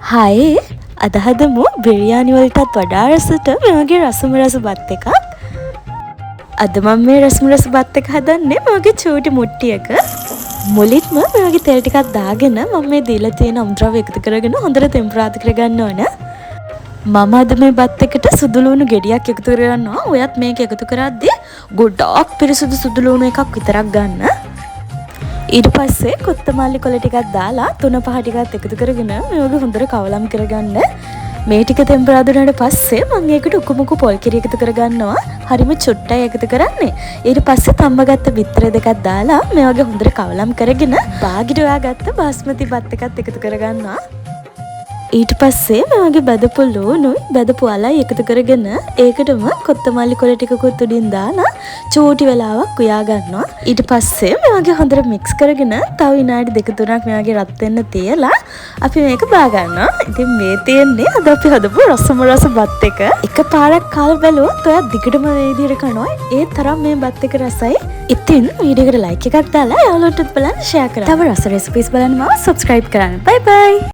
Hi අද හදමු බිරියානි වලටත් වඩා රසට මේ වගේ රසම රස බත් එකක්. අද මම මේ රසම රස බත් එක හදන්නේ මගේ චූටි මුට්ටියක. මුලින්ම මේ වගේ තෙල් ටිකක් දාගෙන මම මේ දීලා තියෙන අමුද්‍රව්‍ය එකතු කරගෙන හොඳට තෙම්පරාදු කරගන්න ඕන. මම අද මේ බත් එකට සුදු ලුණු ගෙඩියක් එකතු කරගන්නවා. ඔයත් මේක එකතු කරද්දී ගොඩක් පිරිසුදු සුදු ලුණු එකක් විතරක් ගන්න. ඊට පස්සේ කොත්තමල්ලි කොළ ටිකක් දාලා තුන පහ ටිකක් එකතු කරගෙන මේ වගේ හොඳට කවලම් කරගන්න. මේ ටික තෙම්පරාදු වුණාට පස්සේ මම ඒකට උකුමුකු පොල් කිරි එකතු කරගන්නවා. හරිම චුට්ටයි එකතු කරන්නේ. ඊට පස්සේ තම්බගත්ත බිත්තර දෙකක් දාලා මේ වගේ හොඳට කවලම් කරගෙන බාගිට හොයාගත්ත බාස්මති බත් එකත් එකතු කරගන්නවා. ඊට පස්සේ මේ වගේ බදපු ලුණුයි බදපු අලයි එකතු කරගෙන ඒකටම කොත්තමල්ලි කොළ ටිකකුත් උඩින් දාලා චූටි වෙලාවක් උයා ගන්නවා. ඊට පස්සේ මේ වගේ හොඳට මික්ස් කරගෙන තව විනාඩි දෙක තුනක් මේ වගේ රත් වෙන්න තියලා අපි මේක බා ගන්නවා. ඉතින් මේ තියෙන්නේ අද අපි හදපු රසම රස බත් එක. එකපාරක් කාලා බැලුවොත් ඔයා දිගටම මේ විදිහට කනවා. ඒ තරම් මේ බත් එක රසයි. ඉතින් වීඩියෝ එකට ලයික් එකක් දාලා යාළුවන්ටත් බලන්න ෂෙයා කරන්න. තව රස රෙසිපීස් බලන්න මාව සබ්ස්ක්‍රයිබ් කරන්න. බයි බයි.